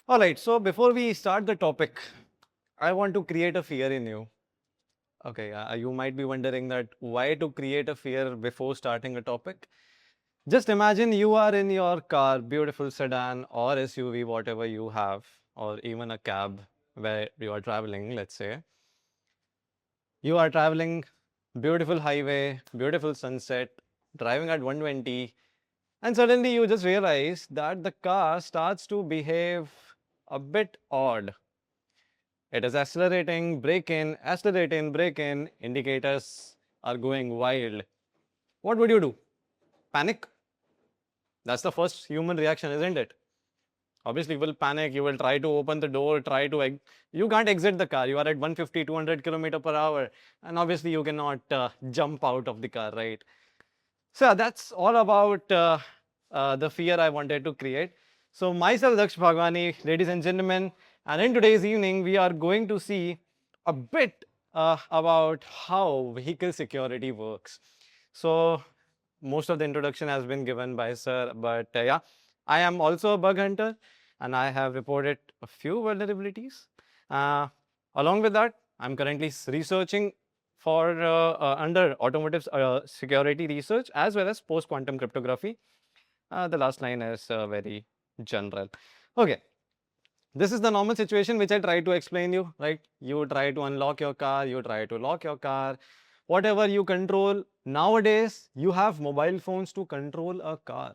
All right, so before we start the topic, I want to create a fear in you. Okay, you might be wondering that why to create a fear before starting a topic. Just imagine you are in your car, beautiful sedan or SUV, whatever you have, or even a cab where you are traveling, let's say. You are traveling, beautiful highway, beautiful sunset, driving at 120, and suddenly you just realize that the car starts to behave a bit odd. It is accelerating, brake in, indicators are going wild. What would you do? Panic? That's the first human reaction, isn't it? Obviously, you will panic, you will try to open the door, you can't exit the car, you are at 150, 200 kilometer per hour, and obviously you cannot jump out of the car, right? So that's all about the fear I wanted to create. So myself, Daksh Bhagwani, ladies and gentlemen, and in today's evening, we are going to see a bit about how vehicle security works. So most of the introduction has been given by sir, but yeah, I am also a bug hunter and I have reported a few vulnerabilities. Uh, Along with that, I'm currently researching for under automotive security research as well as post quantum cryptography. The last line is very general. Okay, this is the normal situation which I try to explain you, right? You try to unlock your car, you try to lock your car, whatever you control. Nowadays, you have mobile phones to control a car.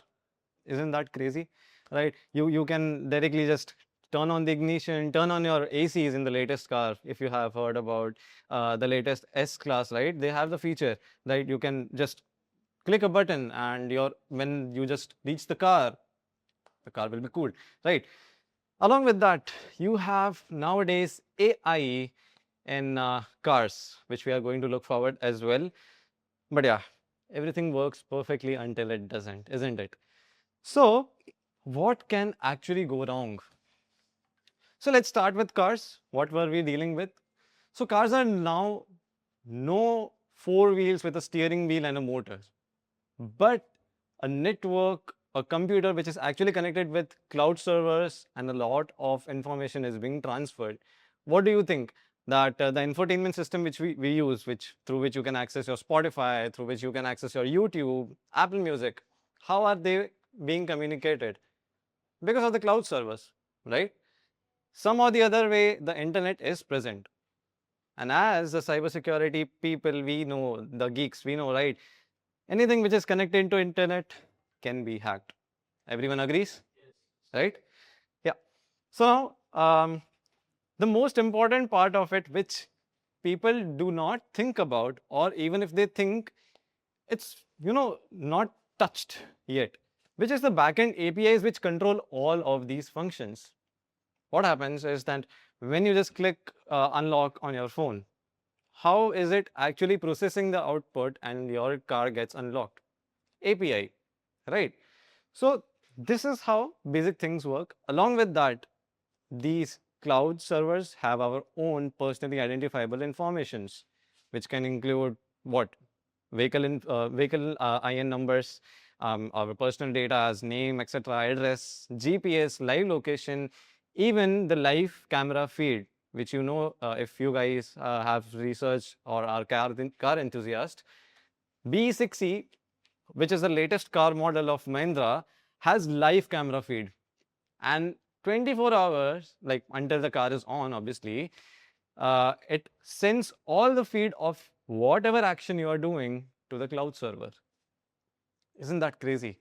Isn't that crazy? Right? You can directly just turn on the ignition, turn on your ACs in the latest car. If you have heard about the latest S class, right? They have the feature, right? You can just click a button and when you just reach the car will be cooled, right? Along with that, you have nowadays AI in cars, which we are going to look forward as well. But yeah, everything works perfectly until it doesn't, isn't it? So, what can actually go wrong? So, let's start with cars. What were we dealing with? So, cars are now no four wheels with a steering wheel and a motor, but a network, a computer which is actually connected with cloud servers, and a lot of information is being transferred. What do you think? That the infotainment system which we use, which through which you can access your Spotify, through which you can access your YouTube, Apple Music, how are they being communicated? Because of the cloud servers, right? Some or the other way, the internet is present. And as the cybersecurity people, we know, the geeks, we know, right? Anything which is connected to internet can be hacked. Everyone agrees, right? Yeah. So now, the most important part of it, which people do not think about, or even if they think, it's not touched yet, which is the backend APIs which control all of these functions. What happens is that when you just click unlock on your phone, how is it actually processing the output and your car gets unlocked? API, right? So this is how basic things work. Along with that, these cloud servers have our own personally identifiable informations, which can include what? Vehicle IN numbers, our personal data as name, etc., address, GPS, live location, even the live camera feed, which if you guys have researched or are car enthusiast, B6E, which is the latest car model of Mahindra, has live camera feed, and 24 hours, like until the car is on, obviously, it sends all the feed of whatever action you are doing to the cloud server. Isn't that crazy?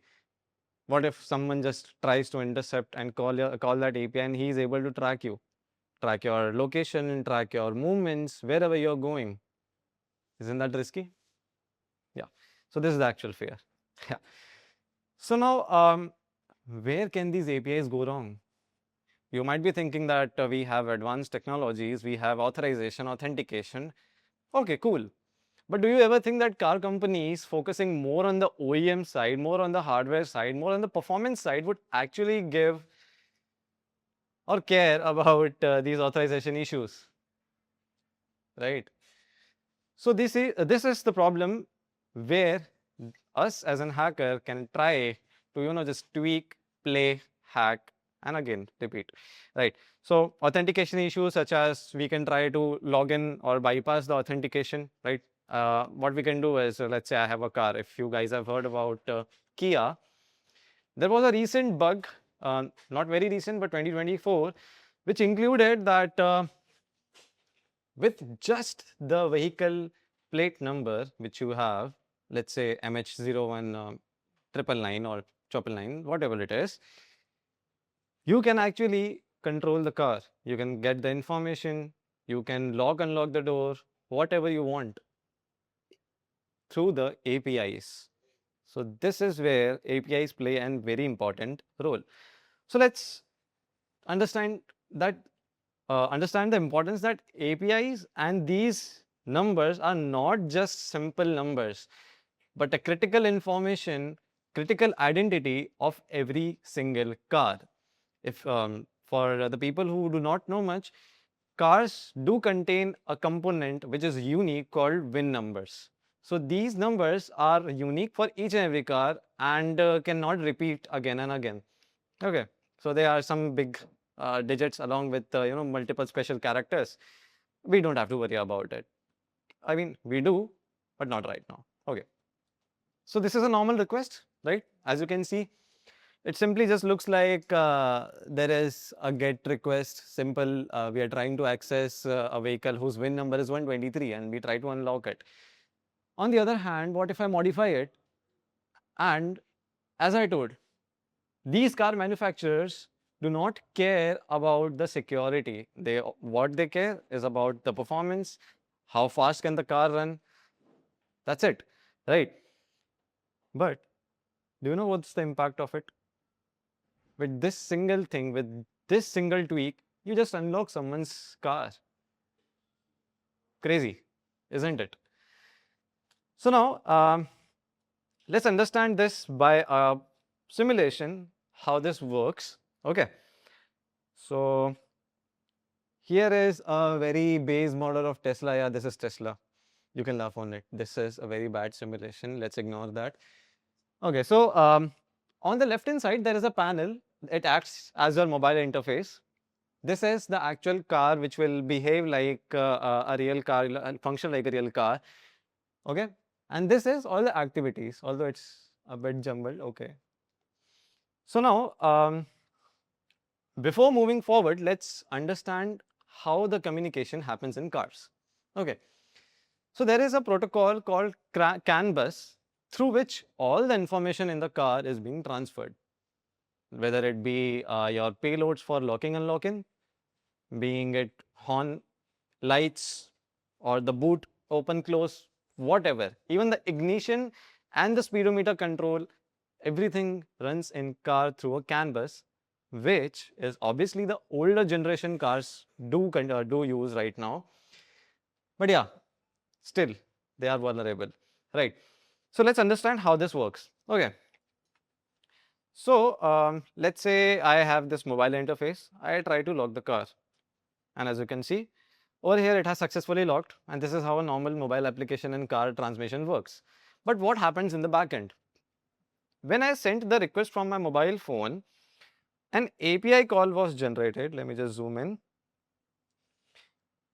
What if someone just tries to intercept and call that API, and he is able to track your location, track your movements wherever you're going? Isn't that risky? Yeah. So this is the actual fear. Yeah. So now, where can these APIs go wrong? You might be thinking that we have advanced technologies, we have authorization, authentication. Okay, cool. But do you ever think that car companies focusing more on the OEM side, more on the hardware side, more on the performance side would actually give or care about these authorization issues, right? So this is the problem where us as an hacker can try to just tweak, play, hack, and again repeat, right? So authentication issues such as we can try to log in or bypass the authentication, right? What we can do is, let's say I have a car. If you guys have heard about Kia, there was a recent bug, not very recent, but 2024, which included that with just the vehicle plate number which you have, let's say MH01 999 or 999, whatever it is, you can actually control the car. You can get the information, you can lock, unlock the door, whatever you want through the APIs. So this is where APIs play a very important role. So let's understand that understand the importance that APIs and these numbers are not just simple numbers, but a critical information, critical identity of every single car. If for the people who do not know much, cars do contain a component which is unique called VIN numbers. So these numbers are unique for each and every car and cannot repeat again and again. Okay, so there are some big digits along with multiple special characters. We don't have to worry about it. I mean, we do, but not right now. Okay. So this is a normal request, right? As you can see, it simply just looks like there is a get request, simple. We are trying to access a vehicle whose VIN number is 123 and we try to unlock it. On the other hand, what if I modify it? And as I told, these car manufacturers do not care about the security. What they care is about the performance, how fast can the car run. That's it, right? But do you know what's the impact of it? With this single thing, with this single tweak, you just unlock someone's car. Crazy, isn't it? So now, let's understand this by a simulation, how this works. Okay. So here is a very base model of Tesla. Yeah, this is Tesla. You can laugh on it. This is a very bad simulation. Let's ignore that. Okay, so on the left hand side, there is a panel. It acts as your mobile interface. This is the actual car which will behave like a real car, and function like a real car. Okay, and this is all the activities, although it's a bit jumbled. Okay. So now, before moving forward, let's understand how the communication happens in cars. Okay. So there is a protocol called CAN bus through which all the information in the car is being transferred, whether it be your payloads for locking and unlocking, being it horn, lights, or the boot open close, whatever. Even the ignition and the speedometer control, everything runs in car through a CAN bus, which is obviously the older generation cars do use right now. But yeah, still they are vulnerable, right? So let's understand how this works. Okay. So let's say I have this mobile interface. I try to lock the car, and as you can see over here, it has successfully locked, and this is how a normal mobile application and car transmission works. But what happens in the back end? When I sent the request from my mobile phone, an API call was generated. Let me just zoom in.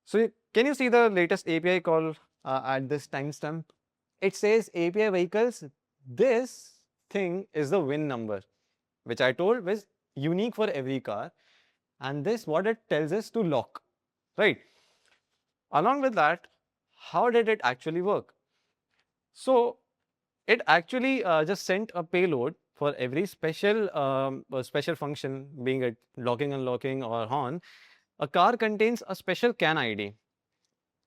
So can you see the latest API call at this timestamp? It says API vehicles. This thing is the VIN number, which I told was unique for every car. And this, what it tells us to lock, right? Along with that, how did it actually work? So it actually just sent a payload for every special function, being it locking, unlocking, or horn. A car contains a special CAN ID.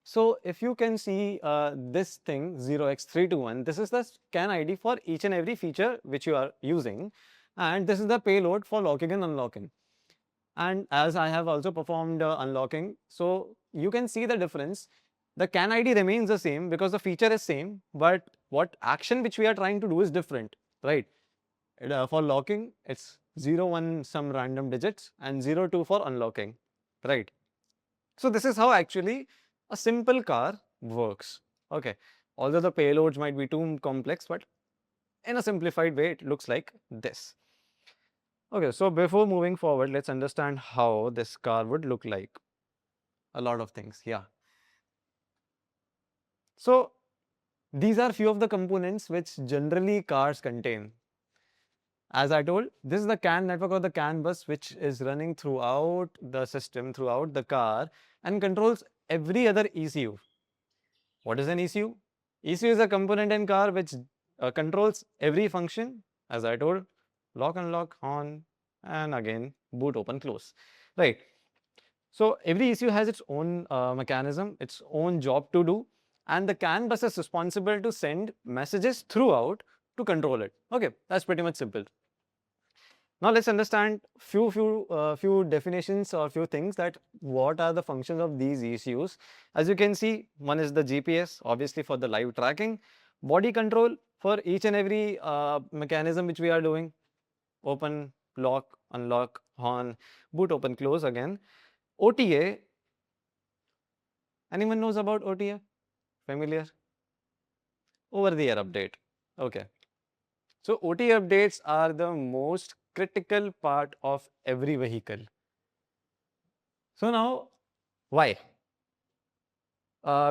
So if you can see this thing 0x321, this is the CAN ID for each and every feature which you are using, and this is the payload for locking and unlocking. And as I have also performed unlocking, so you can see the difference. The CAN ID remains the same because the feature is same, but what action which we are trying to do is different, right? For locking, it's 01 some random digits and 02 for unlocking, right? So this is how actually a simple car works. Okay, although the payloads might be too complex, but in a simplified way, it looks like this. Okay, so before moving forward, let's understand how this car would look like. A lot of things, yeah. So these are few of the components which generally cars contain. As I told, this is the CAN network or the CAN bus which is running throughout the system, throughout the car, and controls every other ECU. What is an ECU? ECU is a component in car which controls every function, as I told, lock, unlock, on, and again boot, open, close. Right. So every ECU has its own mechanism, its own job to do, and the CAN bus is responsible to send messages throughout to control it. Okay, that's pretty much simple. Now let's understand few definitions or few things that what are the functions of these ECUs. As you can see, one is the GPS, obviously for the live tracking, body control for each and every mechanism which we are doing, open, lock, unlock, horn, boot, open, close again. OTA, anyone knows about OTA? Familiar? Over the air update. Okay. So OTA updates are the most critical part of every vehicle. So now, why?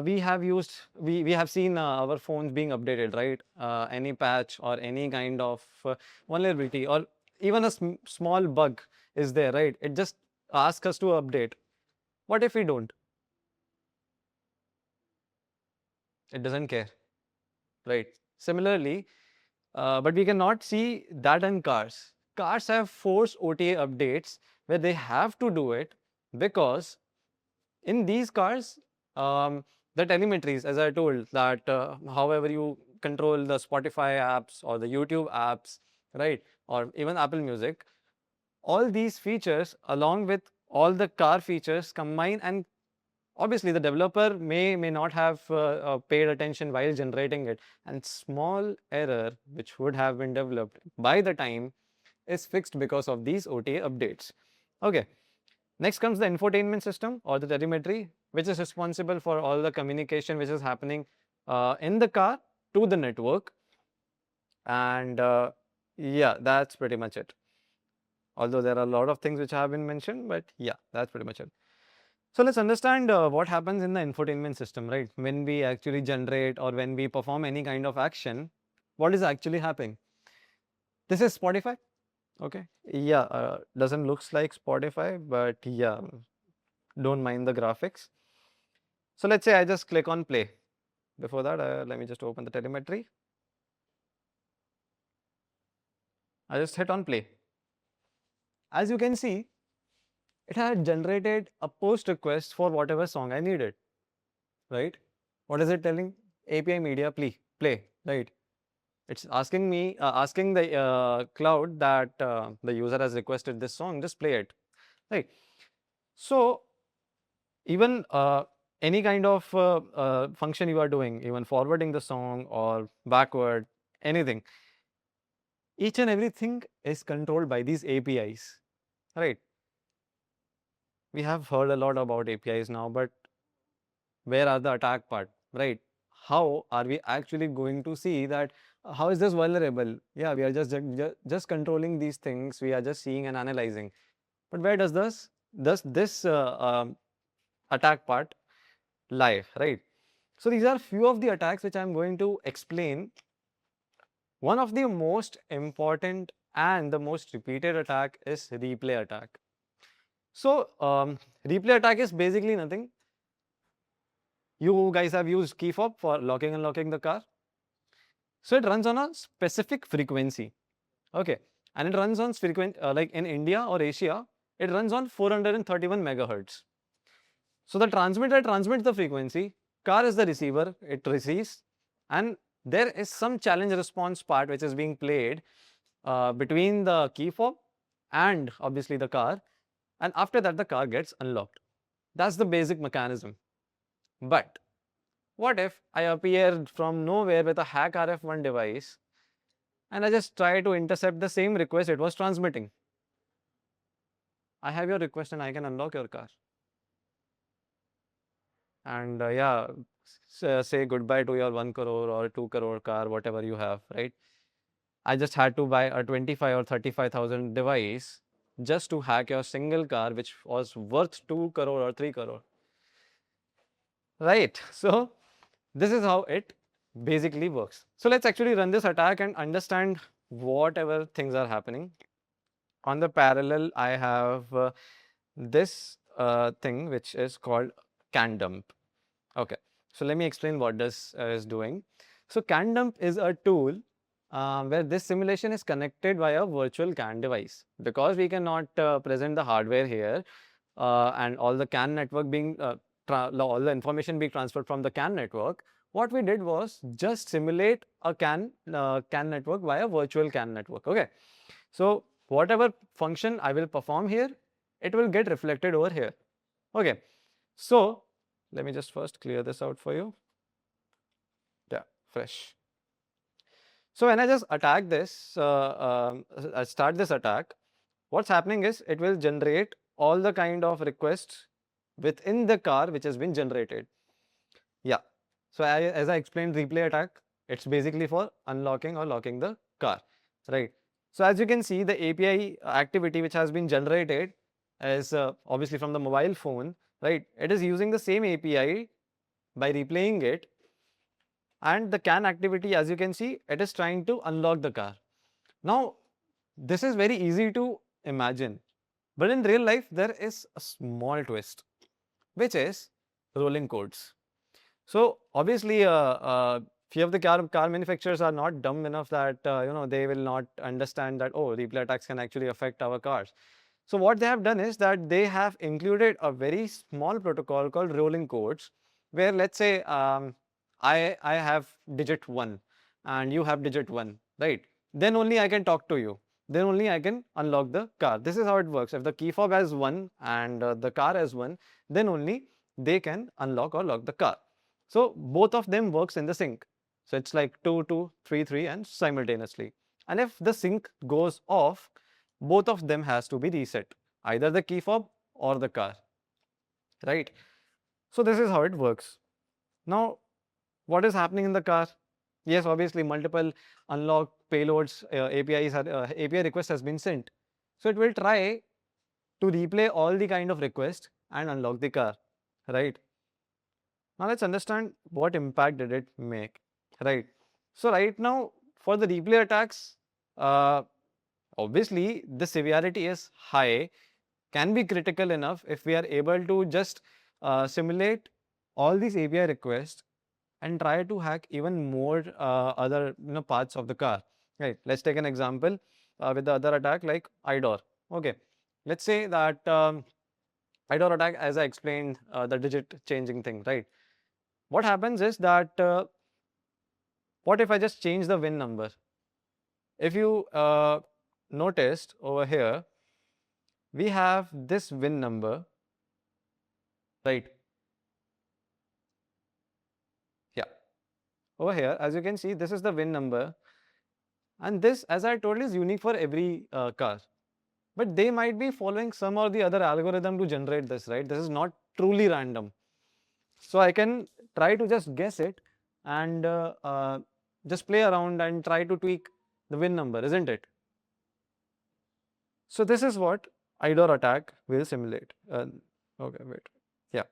We have seen our phones being updated, right? Any patch or any kind of vulnerability or even a small bug is there, right? It just asks us to update. What if we don't? It doesn't care, right? Similarly, but we cannot see that in cars. Cars have forced OTA updates where they have to do it because in these cars, the telemetries, as I told, that however you control the Spotify apps or the YouTube apps, right, or even Apple Music, all these features, along with all the car features, combine, and obviously the developer may not have paid attention while generating it, and small error which would have been developed by the time is fixed because of these OTA updates. Okay. Next comes the infotainment system or the telemetry, which is responsible for all the communication which is happening in the car to the network. And yeah, that's pretty much it. Although there are a lot of things which have been mentioned, but yeah, that's pretty much it. So let's understand what happens in the infotainment system, right? When we actually generate or when we perform any kind of action, what is actually happening? This is Spotify. Okay. Yeah, doesn't looks like Spotify, but yeah, don't mind the graphics. So let's say I just click on play. Before that, let me just open the telemetry. I just hit on play. As you can see, it had generated a post request for whatever song I needed, right? What is it telling? API media play, right? It's asking me, asking the cloud that the user has requested this song, just play it, right? So even any kind of function you are doing, even forwarding the song or backward, anything, each and everything is controlled by these APIs, right? We have heard a lot about APIs now, but where are the attack part, right? How are we actually going to see that how is this vulnerable? Yeah, we are just controlling these things. We are just seeing and analyzing. But where does this attack part lie, right? So these are few of the attacks which I'm going to explain. One of the most important and the most repeated attack is replay attack. So replay attack is basically nothing. You guys have used key fob for locking and unlocking the car. So it runs on a specific frequency. Okay. And it runs on frequent like in India or Asia, it runs on 431 megahertz. So the transmitter transmits the frequency, car is the receiver, it receives, and there is some challenge response part which is being played between the key fob and obviously the car, and after that the car gets unlocked. That's the basic mechanism. But what if I appear from nowhere with a hack RF1 device and I just try to intercept the same request it was transmitting? I have your request and I can unlock your car. And yeah, say goodbye to your 1 crore or 2 crore car, whatever you have, right? I just had to buy a 25 or 35,000 device just to hack your single car, which was worth 2 crore or 3 crore. Right? So this is how it basically works. So let's actually run this attack and understand whatever things are happening. On the parallel, I have this thing which is called can dump. Okay, so let me explain what this is doing. So can dump is a tool where this simulation is connected via virtual CAN device. Because we cannot present the hardware here and all the CAN network being all the information being transferred from the CAN network, what we did was just simulate a CAN network via virtual CAN network. Okay, so whatever function I will perform here, it will get reflected over here. Okay, so let me just first clear this out for you. Yeah, fresh. So when I just attack this, I start this attack, what's happening is it will generate all the kind of requests within the car which has been generated. Yeah. So as I explained, replay attack, it's basically for unlocking or locking the car, right? So as you can see, the API activity which has been generated is obviously from the mobile phone, right? It is using the same API by replaying it, and the CAN activity, as you can see, it is trying to unlock the car. Now, this is very easy to imagine, but in real life, there is a small twist, which is rolling codes. So obviously, few of the car manufacturers are not dumb enough that they will not understand that, oh, replay attacks can actually affect our cars. So what they have done is that they have included a very small protocol called rolling codes, where let's say I have digit 1 and you have digit 1, right? Then only I can talk to you. Then only I can unlock the car. This is how it works. If the key fob has 1 and the car has 1, then only they can unlock or lock the car. So both of them works in the sync. So it's like 2, 2, 3, 3 and simultaneously. And if the sync goes off, both of them has to be reset, either the key fob or the car, right? So this is how it works. Now, what is happening in the car? Yes, obviously multiple unlock payloads, API request has been sent. So it will try to replay all the kind of request and unlock the car, right? Now let's understand what impact did it make, right? So right now for the replay attacks, obviously the severity is high, can be critical enough if we are able to just simulate all these API requests and try to hack even more other parts of the car. Right. Let's take an example with the other attack like IDOR. Okay. Let's say that IDOR attack, as I explained, the digit changing thing. Right. What happens is that what if I just change the VIN number? If you noticed over here, we have this VIN number, right? Yeah. Over here, as you can see, this is the VIN number. And this, as I told, is unique for every car. But they might be following some or the other algorithm to generate this, right? This is not truly random. So I can try to just guess it and just play around and try to tweak the VIN number, isn't it? So this is what IDOR attack will simulate. Okay, wait. Yeah.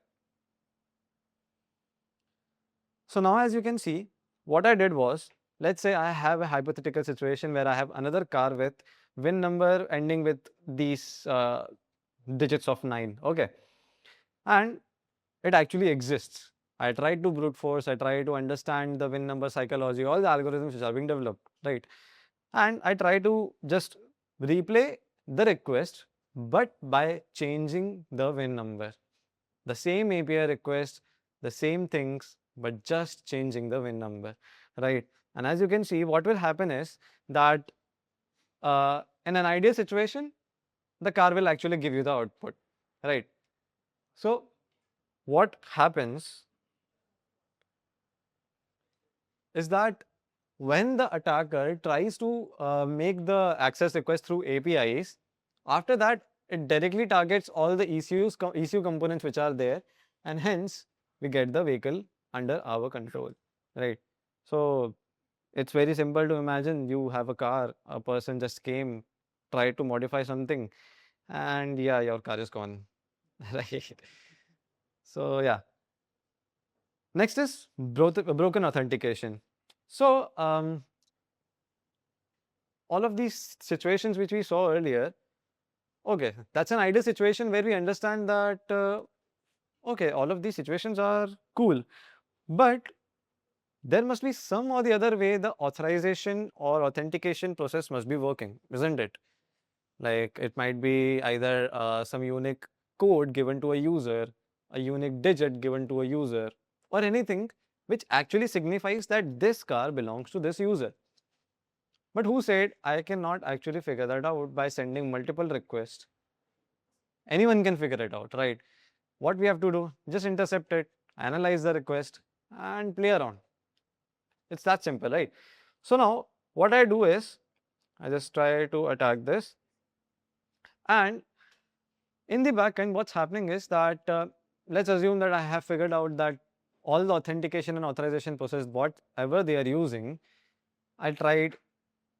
So now as you can see, what I did was, let's say I have a hypothetical situation where I have another car with VIN number ending with these digits of 9, okay? And it actually exists. I tried to brute force, I tried to understand the VIN number psychology, all the algorithms which are being developed, right? And I try to just replay the request, but by changing the VIN number. The same API request, the same things, but just changing the VIN number, right? And as you can see, what will happen is that in an ideal situation, the car will actually give you the output, right? So what happens is that when the attacker tries to make the access request through APIs, after that it directly targets all the ECU components which are there, and hence we get the vehicle under our control, right? So It's very simple to imagine. You have a car, a person just came, tried to modify something, and yeah, your car is gone. Right. So yeah. Next is broken authentication. So all of these situations which we saw earlier, okay, that's an ideal situation where we understand that okay, all of these situations are cool, but there must be some or the other way the authorization or authentication process must be working, isn't it? Like it might be either some unique code given to a user, a unique digit given to a user, or anything which actually signifies that this car belongs to this user. But who said I cannot actually figure that out by sending multiple requests? Anyone can figure it out, right? What we have to do, just intercept it, analyze the request, and play around. It's that simple, right? So now what I do is I just try to attack this, and in the backend, what's happening is that let's assume that I have figured out that all the authentication and authorization process, whatever they are using, I tried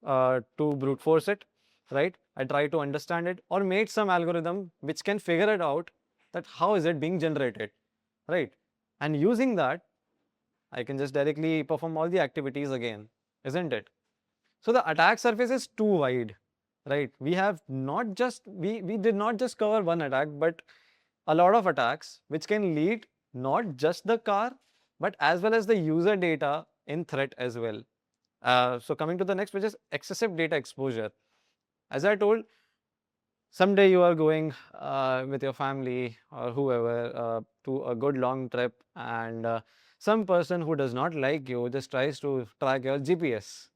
to brute force it, right? I try to understand it or made some algorithm which can figure it out that how is it being generated, right? And using that, I can just directly perform all the activities again, isn't it? So the attack surface is too wide, right? We have not just, we did not just cover one attack, but a lot of attacks which can lead not just the car, but as well as the user data in threat as well. So coming to the next, which is excessive data exposure. As I told, someday you are going with your family or whoever to a good long trip, and some person who does not like you just tries to track your GPS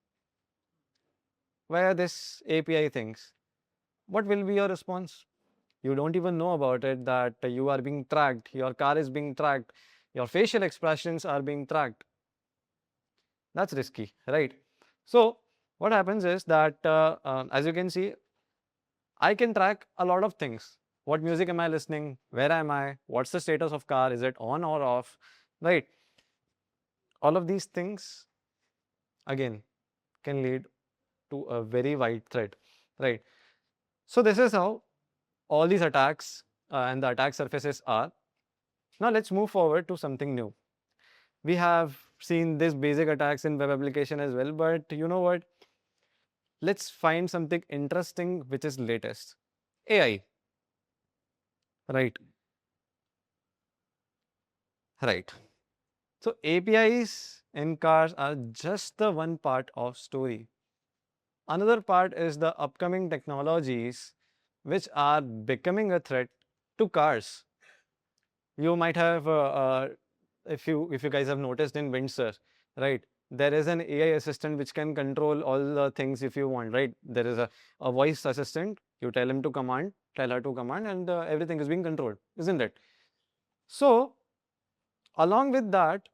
via this API things. What will be your response? You don't even know about it that you are being tracked, your car is being tracked, your facial expressions are being tracked. That's risky, right? So what happens is that as you can see, I can track a lot of things. What music am I listening? Where am I? What's the status of car? Is it on or off? Right? All of these things again can lead to a very wide threat, right? So this is how all these attacks and the attack surfaces are. Now let's move forward to something new. We have seen these basic attacks in web application as well, but you know what? Let's find something interesting which is latest. AI, right? Right. So APIs in cars are just the one part of story. Another part is the upcoming technologies which are becoming a threat to cars. You might have, if you guys have noticed in Windsor, right? There is an AI assistant which can control all the things if you want, right? There is a voice assistant. You tell him to command, tell her to command, and everything is being controlled, isn't it? So along with that,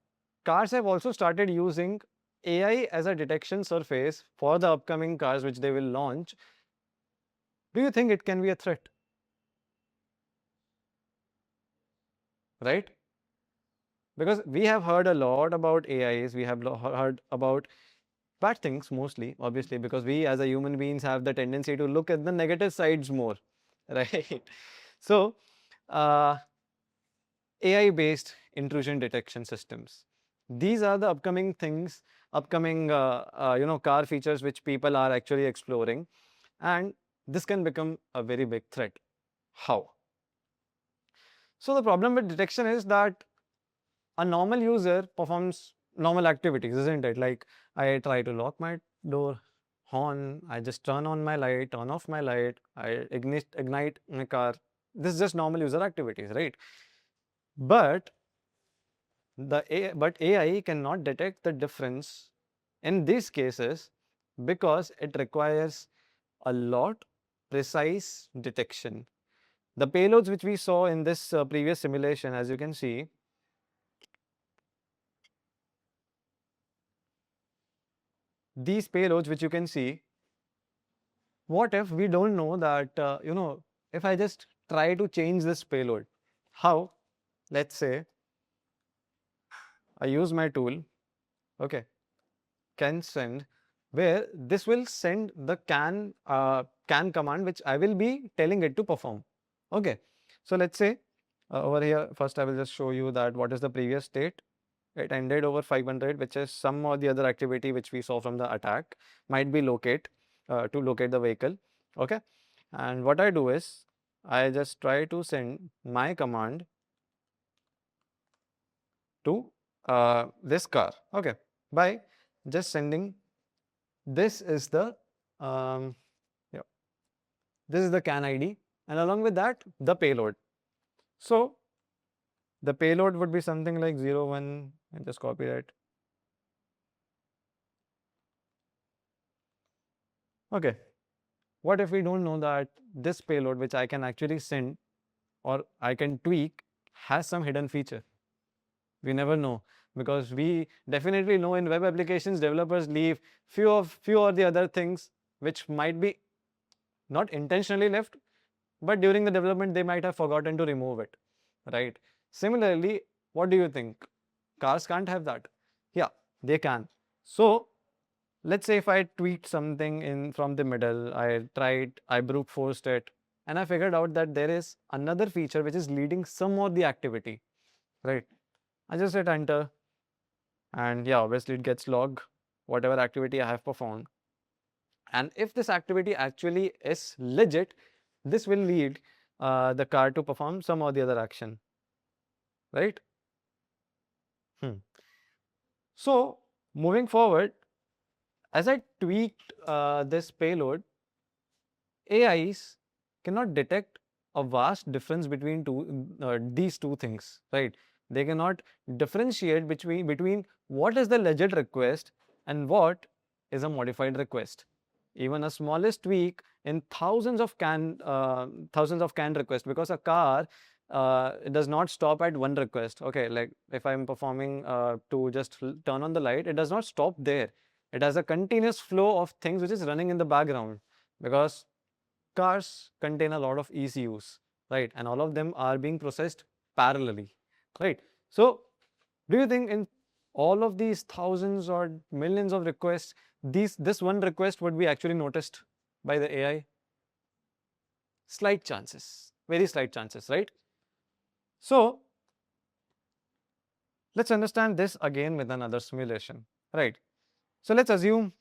cars have also started using AI as a detection surface for the upcoming cars which they will launch. Do you think it can be a threat? Right? Because we have heard a lot about AIs, we have heard about bad things mostly, obviously, because we as a human beings have the tendency to look at the negative sides more, right? So, uh, AI based intrusion detection systems. These are the upcoming things, upcoming car features which people are actually exploring, and this can become a very big threat. How? So the problem with detection is that a normal user performs normal activities, isn't it? Like I try to lock my door, horn, I just turn on my light, turn off my light, I ignite my car. This is just normal user activities, right? But but AI cannot detect the difference in these cases because it requires a lot precise detection. The payloads which we saw in this previous simulation, as you can see, these payloads which you can see, what if we don't know that, if I just try to change this payload, how? Let's say I use my tool, okay. can send, where this will send the can command, which I will be telling it to perform. Okay, so let's say over here, first I will just show you that what is the previous state. It ended over 500, which is some or the other activity which we saw from the attack, might be locate, to locate the vehicle. Okay, and what I do is I just try to send my command to this car. Okay, by just sending, this is the um, yeah, this is the can ID, and along with that the payload. So the payload would be something like 01, and just copy it. Okay, what if we don't know that this payload, which I can actually send or I can tweak, has some hidden feature? We never know, because we definitely know in web applications developers leave few or the other things which might be not intentionally left, but during the development they might have forgotten to remove it, right? Similarly, what do you think? Cars can't have that? Yeah, they can. So let's say if I tweaked something in from the middle, I tried, I brute forced it, and I figured out that there is another feature which is leading some of the activity, right? I just hit enter, and yeah, obviously it gets log whatever activity I have performed. And if this activity actually is legit, this will lead the car to perform some or the other action, right? Hmm. So moving forward, as I tweaked this payload, AIs cannot detect a vast difference between these two things, right? They cannot differentiate between what is the legit request and what is a modified request. Even a smallest tweak in thousands of can requests, because a car does not stop at one request. Okay, like if I'm performing to just turn on the light, it does not stop there. It has a continuous flow of things which is running in the background, because cars contain a lot of ECUs, right? And all of them are being processed parallelly, right? So, do you think in all of these thousands or millions of requests, this one request would be actually noticed by the AI? Slight chances, very slight chances, right? So, let's understand this again with another simulation, right? So, let's assume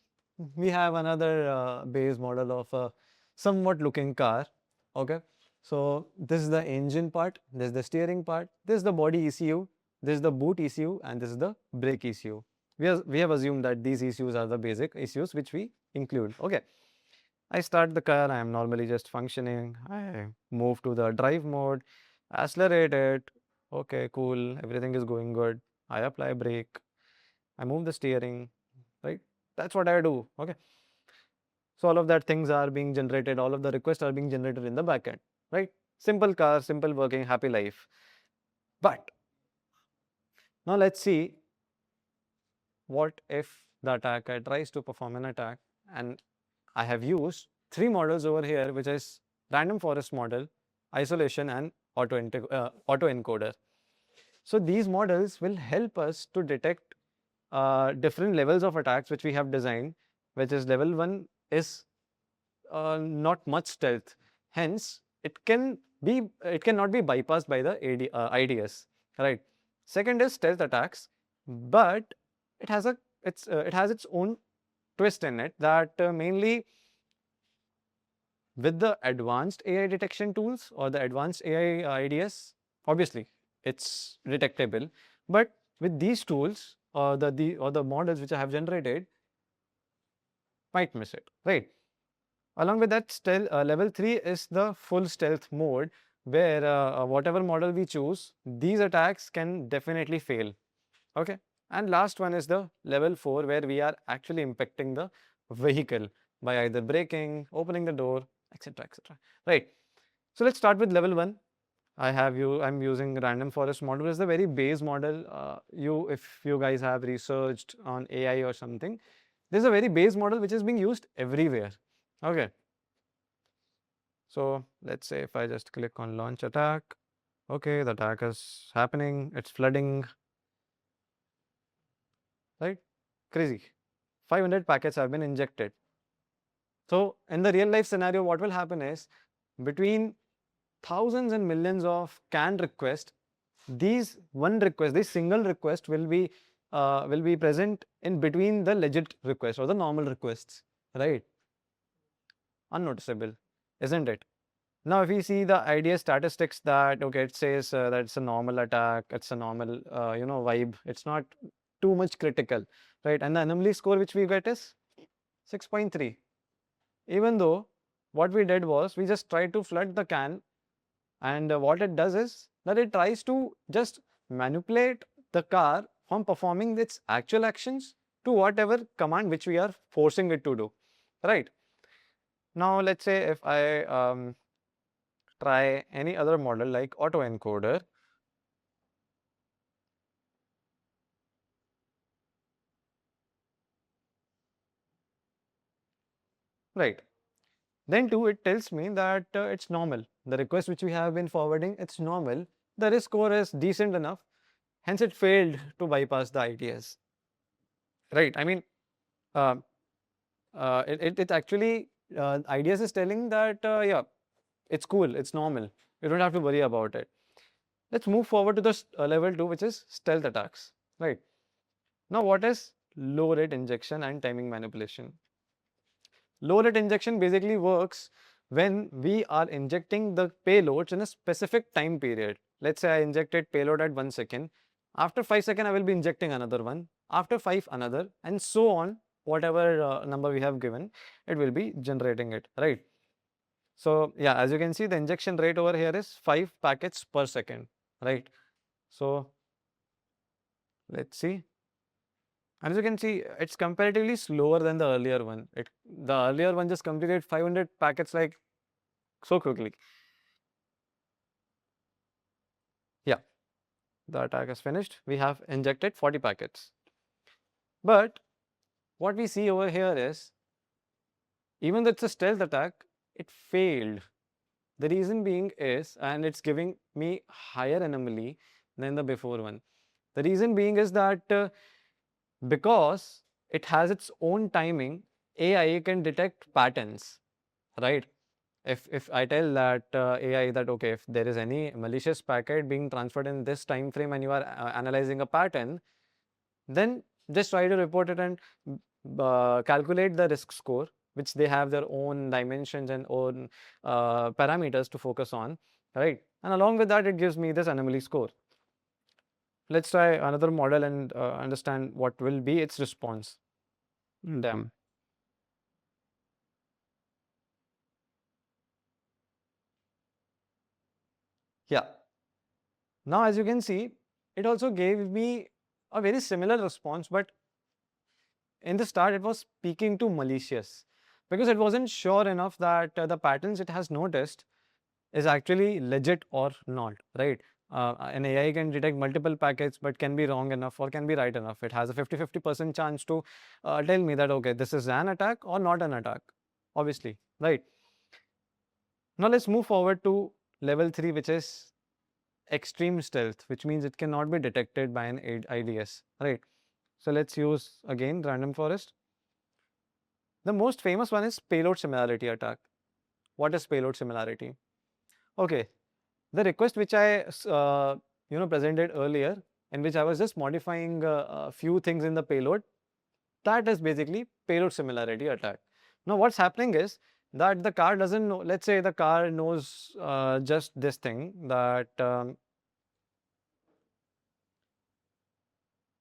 we have another base model of a somewhat looking car. Okay, so this is the engine part, this is the steering part, this is the body ECU, this is the boot ECU, and this is the brake ECU. We have assumed that these ECUs are the basic ECUs which we include. Okay, I start the car, I am normally just functioning, I move to the drive mode, accelerate it. Okay, cool, everything is going good. I apply brake, I move the steering, right? That's what I do. Okay, so all of that things are being generated, all of the requests are being generated in the backend, right? Simple car, simple working, happy life. But now let's see, what if the attacker tries to perform an attack, and I have used three models over here, which is random forest model, isolation, and auto encoder. So these models will help us to detect different levels of attacks which we have designed, which is level 1 is not much stealth. Hence, it cannot be bypassed by the IDS, right? Second is stealth attacks, but it has it has its own twist in it, that mainly with the advanced AI detection tools or the advanced AI IDS, obviously it's detectable, but with these tools or the models which I have generated, might miss it, right? Along with that, level 3 is the full stealth mode, where whatever model we choose, these attacks can definitely fail. Okay. And last one is the level 4, where we are actually impacting the vehicle by either braking, opening the door, etc. etc. Right. So let's start with level 1. I'm using random forest model. It's the very base model. If you guys have researched on AI or something, this is a very base model which is being used everywhere. Okay. So let's say if I just click on launch attack, okay, the attack is happening, it's flooding, right? Crazy. 500 packets have been injected. So in the real life scenario, what will happen is between thousands and millions of canned requests, this single request will be present in between the legit request or the normal requests, right? Unnoticeable, isn't it? Now, if we see the idea statistics that okay, it says that it's a normal attack, it's a normal vibe, it's not too much critical, right? And the anomaly score which we get is 6.3. Even though what we did was we just tried to flood the can, and what it does is that it tries to just manipulate the car from performing its actual actions to whatever command which we are forcing it to do, right? Now, let's say if I try any other model like autoencoder. Right. Then too, it tells me that it's normal. The request which we have been forwarding, it's normal. The risk score is decent enough. Hence, it failed to bypass the ITS. Right. I mean, uh, it actually, IDS is telling that, yeah, it's cool, it's normal. You don't have to worry about it. Let's move forward to the level 2, which is stealth attacks. Right. Now, what is low rate injection and timing manipulation? Low rate injection basically works when we are injecting the payloads in a specific time period. Let's say I injected payload at 1 second. After 5 seconds, I will be injecting another one. After 5, another, and so on. Whatever number we have given, it will be generating it, right? So yeah, as you can see, the injection rate over here is 5 packets per second, right? So let's see. As you can see, it's comparatively slower than the earlier one. The earlier one just completed 500 packets like so quickly. Yeah, the attack is finished. We have injected 40 packets. But what we see over here is, even though it's a stealth attack, it failed. The reason being is, and it's giving me higher anomaly than the before one. The reason being is that because it has its own timing, AI can detect patterns, right? If I tell that AI that okay, if there is any malicious packet being transferred in this time frame and you are analyzing a pattern, then just try to report it and calculate the risk score, which they have their own dimensions and own parameters to focus on, right? And along with that, it gives me this anomaly score. Let's try another model and understand what will be its response. Damn. Yeah. Now, as you can see, it also gave me a very similar response, but in the start, it was speaking to malicious because it wasn't sure enough that the patterns it has noticed is actually legit or not, right? An AI can detect multiple packets but can be wrong enough or can be right enough. It has a 50-50% chance to tell me that, okay, this is an attack or not an attack, obviously, right? Now, let's move forward to level 3, which is extreme stealth, which means it cannot be detected by an IDS, right? So, let's use again random forest. The most famous one is payload similarity attack. What is payload similarity? Okay, the request which I presented earlier, in which I was just modifying a few things in the payload, that is basically payload similarity attack. Now, what's happening is that the car doesn't know. Let's say the car knows just this thing that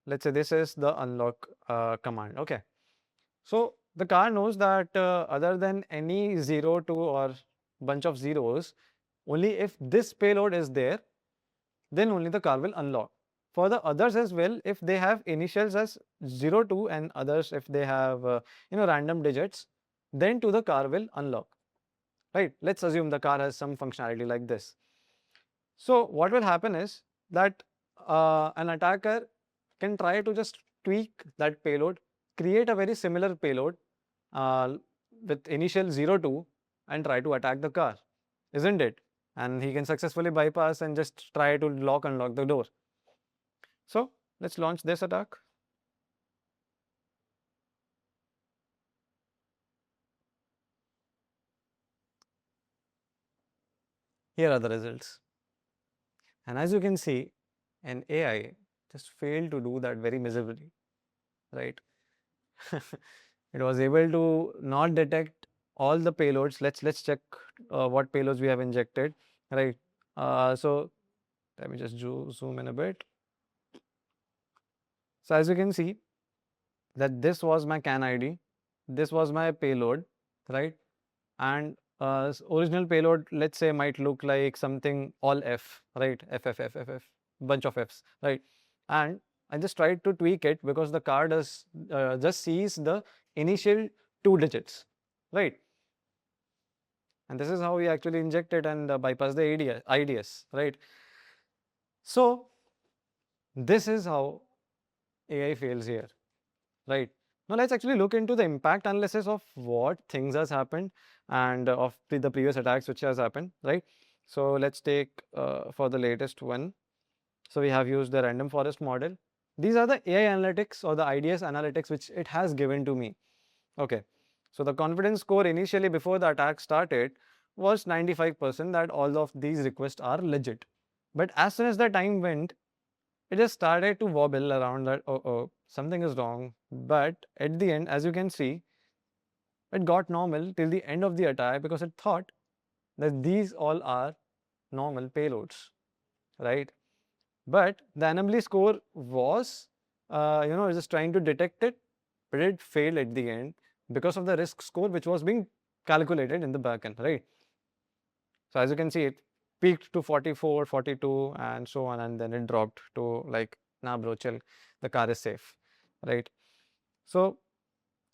let's say this is the unlock command. Okay, so the car knows that other than any 0, 2 or bunch of zeros, only if this payload is there, then only the car will unlock. For the others as well, if they have initials as 0, 2 and others if they have random digits, then to the car will unlock, right? Let's assume the car has some functionality like this. So what will happen is that an attacker can try to just tweak that payload, create a very similar payload uh, with initial 0, 2 and try to attack the car, isn't it? And he can successfully bypass and just try to unlock the door. So let's launch this attack. Here are the results. And as you can see, an AI just failed to do that very miserably, right? It was able to not detect all the payloads. Let's check what payloads we have injected, right? So let me just zoom in a bit. So as you can see that this was my CAN ID, this was my payload, right? And original payload, let's say, might look like something all F, right? F, bunch of Fs, right? And I just tried to tweak it because the car does just sees the initial two digits, right? And this is how we actually inject it and bypass the IDS, right? So this is how AI fails here, right? Now let's actually look into the impact analysis of what things has happened and of the previous attacks which has happened, right? So let's take for the latest one. So we have used the random forest model. These are the AI analytics or the IDS analytics which it has given to me. Okay. So the confidence score initially before the attack started was 95% that all of these requests are legit. But as soon as the time went, it just started to wobble around that, oh, something is wrong. But at the end, as you can see, it got normal till the end of the attack because it thought that these all are normal payloads, right? But the anomaly score was, just trying to detect it, but it failed at the end because of the risk score which was being calculated in the backend, right? So as you can see, it peaked to 44, 42, and so on, and then it dropped to like, nah, bro, chill, the car is safe, right? So,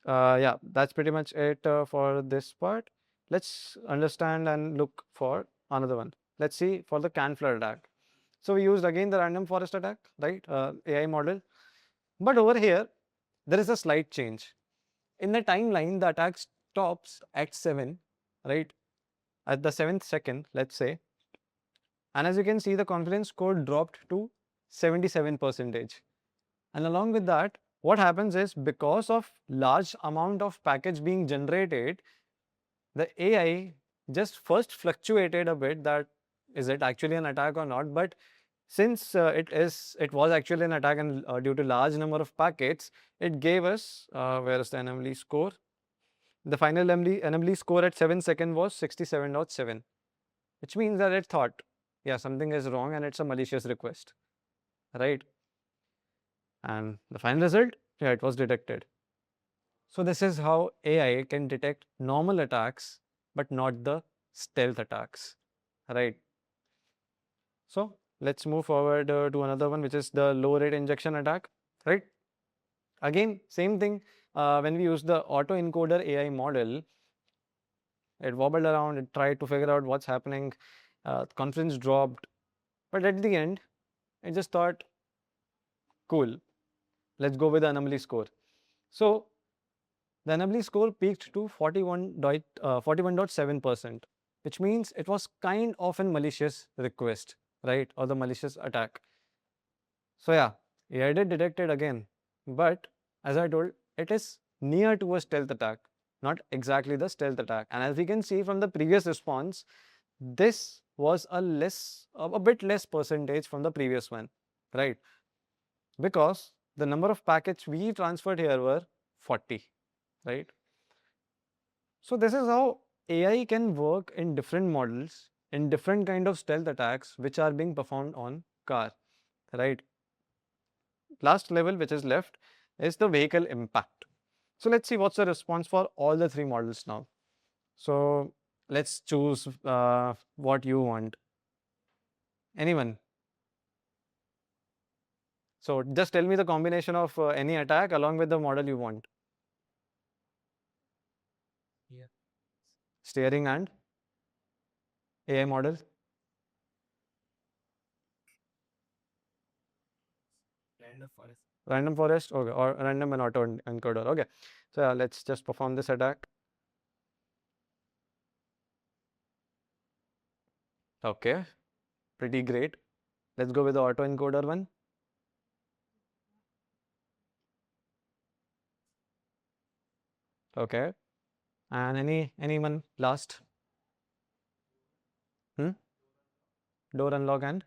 yeah, that's pretty much it for this part. Let's understand and look for another one. Let's see for the can flood attack. So we used again the random forest attack, right? AI model. But over here, there is a slight change. In the timeline, the attack stops at 7, right? At the 7th second, let's say. And as you can see, the confidence score dropped to 77%. And along with that, what happens is because of large amount of package being generated, the AI just first fluctuated a bit that is it actually an attack or not. But since it was actually an attack and due to large number of packets, it gave us where is the anomaly score? The final anomaly score at 7 seconds was 67.7, which means that it thought, yeah, something is wrong and it's a malicious request, right? And the final result, yeah, it was detected. So this is how AI can detect normal attacks, but not the stealth attacks, right? So let's move forward to another one, which is the low rate injection attack, right? Again, same thing. When we use the auto encoder AI model, it wobbled around, it tried to figure out what's happening, confidence dropped, but at the end, it just thought, cool, let's go with the anomaly score. So the anomaly score peaked to 41.7%, which means it was kind of a malicious request, right? Or the malicious attack. So yeah, AI did detect it again, but as I told, it is near to a stealth attack, not exactly the stealth attack. And as we can see from the previous response, this was a bit less percentage from the previous one, right? Because the number of packets we transferred here were 40, right? So this is how AI can work in different models, in different kind of stealth attacks which are being performed on car, right? Last level which is left is the vehicle impact. So let's see what's the response for all the three models now. So let's choose what you want. Anyone? So just tell me the combination of any attack along with the model you want. Yeah. Steering and AI model. Random forest, okay, or random and auto encoder. Okay, so yeah, let's just perform this attack. Okay, pretty great. Let's go with the auto encoder one. Okay, and anyone last? Hmm? door unlock and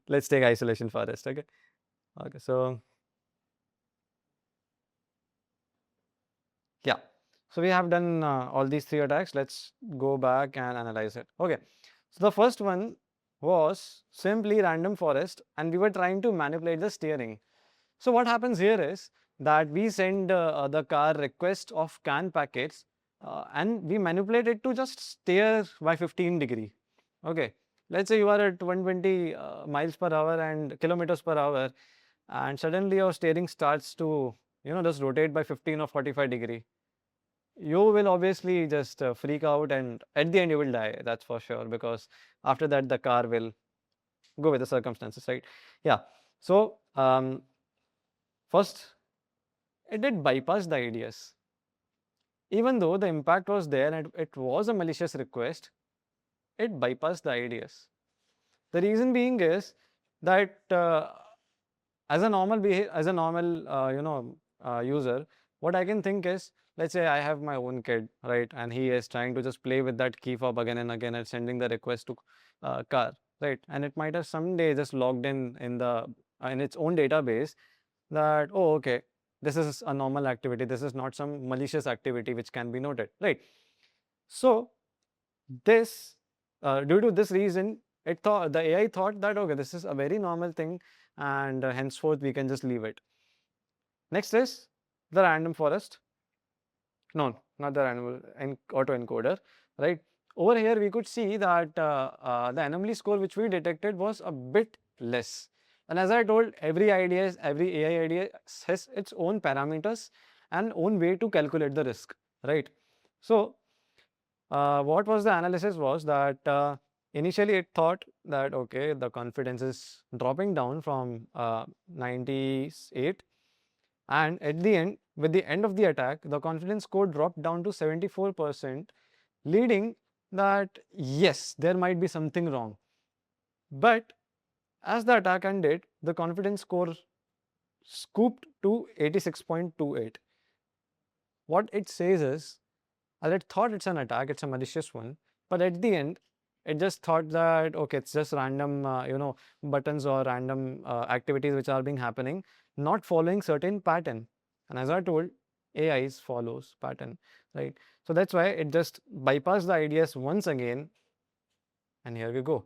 let's take isolation first. Okay. Okay. So yeah. So we have done all these three attacks. Let's go back and analyze it. Okay. So the first one was simply random forest, and we were trying to manipulate the steering. So what happens here is that we send the car request of CAN packets, and we manipulate it to just steer by 15 degree. Okay. Let's say you are at 120 miles per hour and kilometers per hour, and suddenly your steering starts to just rotate by 15 or 45 degree. You will obviously just freak out, and at the end you will die, that's for sure, because after that the car will go with the circumstances, right? Yeah. So first it did bypass the IDS. Even though the impact was there and it was a malicious request, it bypassed the IDS. The reason being is that as a normal user, what I can think is, let's say I have my own kid, right, and he is trying to just play with that key fob again and again and sending the request to car, right, and it might have someday just logged in the in its own database that, oh, okay, this is a normal activity, this is not some malicious activity which can be noted, right? So this due to this reason, the AI thought that, okay, this is a very normal thing, and henceforth we can just leave it. Next is the random forest. No, not the random autoencoder, right? Over here we could see that the anomaly score which we detected was a bit less. And as I told, every AI idea has its own parameters and own way to calculate the risk, right? So what was the analysis was that initially it thought that, okay, the confidence is dropping down from 98, and at the end, with the end of the attack, the confidence score dropped down to 74%, leading that yes, there might be something wrong. But as the attack ended, the confidence score scooped to 86.28. What it says is, as it thought it's an attack, it's a malicious one, but at the end, it just thought that, okay, it's just random, buttons or random activities which are being happening, not following certain pattern. And as I told, AIs follows pattern, right? So that's why it just bypassed the IDS once again, and here we go,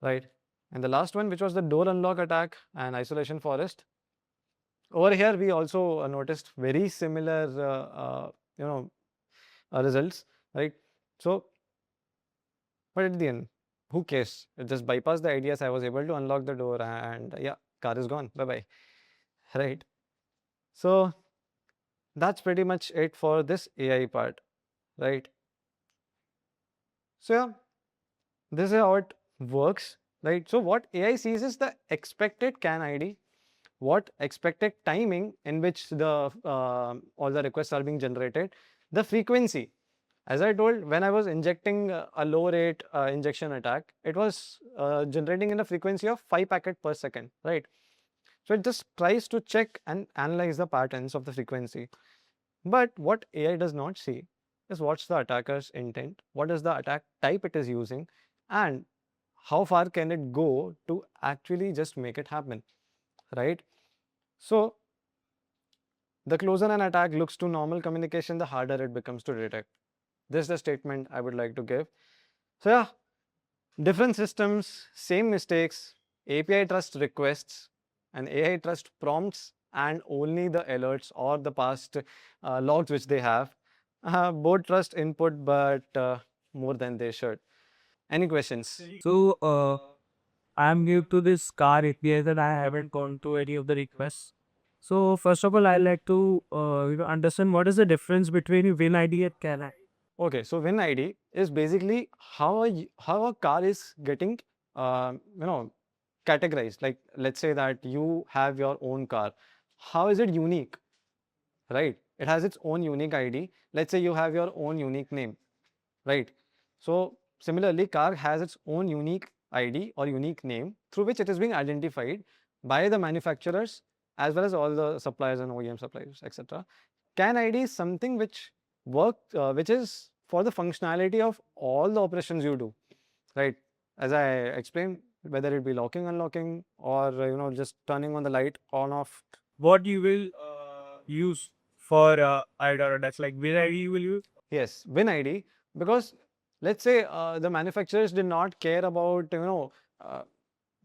right? And the last one, which was the door unlock attack and isolation forest. Over here, we also noticed very similar, you know, results, right? So, but at the end, who cares? It just bypassed the IDS. I was able to unlock the door, and yeah, car is gone. Bye bye. Right. So that's pretty much it for this AI part, right? So yeah, this is how it works, right? So what AI sees is the expected CAN ID, what expected timing in which the all the requests are being generated, the frequency. As I told, when I was injecting a low rate injection attack, it was generating in a frequency of 5 packet per second, right? So it just tries to check and analyze the patterns of the frequency. But what AI does not see is what's the attacker's intent, what is the attack type it is using, and how far can it go to actually just make it happen, right? So the closer an attack looks to normal communication, the harder it becomes to detect. This is the statement I would like to give. So yeah, different systems, same mistakes, API trust requests and AI trust prompts and only the alerts or the past logs which they have. Both trust input, but more than they should. Any questions? So, I'm new to this car APIs and I haven't gone to any of the requests. So, first of all, I like to understand what is the difference between Win ID and Can ID. Okay, so Win ID is basically how a car is getting categorized. Like, let's say that you have your own car. How is it unique? Right? It has its own unique ID. Let's say you have your own unique name, right? So similarly, car has its own unique ID or unique name through which it is being identified by the manufacturers as well as all the suppliers and OEM suppliers, etc. CAN ID is something which which is for the functionality of all the operations you do, right? As I explained, whether it be locking, unlocking, or just turning on the light on off. What you will use for IDOR? That's like which ID you will use? Yes, win ID, because let's say the manufacturers did not care about uh,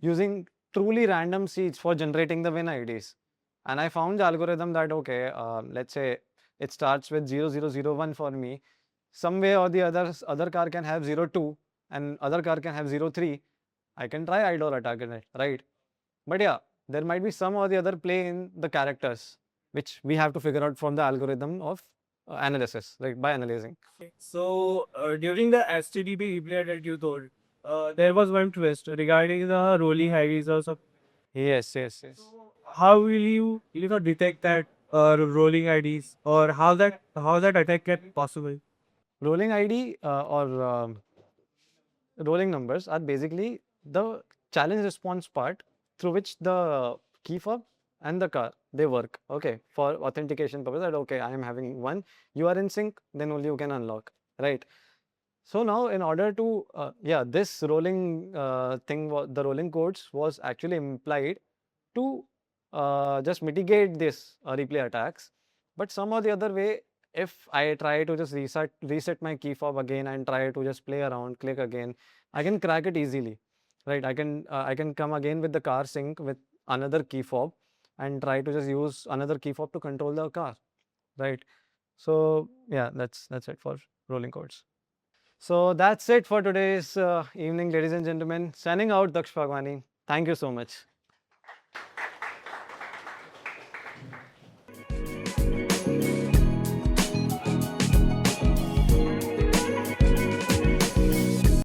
using truly random seeds for generating the win IDs. And I found the algorithm that okay, let's say it starts with 0001 for me. Some way or the other car can have 02 and other car can have 03. I can try IDOR attack in it, right? But yeah, there might be some or the other play in the characters, which we have to figure out from the algorithm of analysis, like by analyzing. So during the STDB replay that you told, there was one twist regarding the rolling IDs or something. Yes, yes, yes. How will you detect that rolling IDs, or how that attack can possible? Rolling ID or rolling numbers are basically the challenge response part through which the key fob and the car they work. Okay, for authentication purpose. That okay, I am having one. You are in sync, then only you can unlock, right? So now, in order to yeah, this rolling thing, the rolling codes was actually implied to just mitigate this replay attacks. But some or the other way, if I try to just reset my key fob again and try to just play around, click again, I can crack it easily, right? I can come again with the car sync with another key fob and try to just use another key fob to control the car, right? So yeah, that's it for rolling codes. So that's it for today's evening, ladies and gentlemen. Signing out, Daksh Bhagwani. Thank you so much.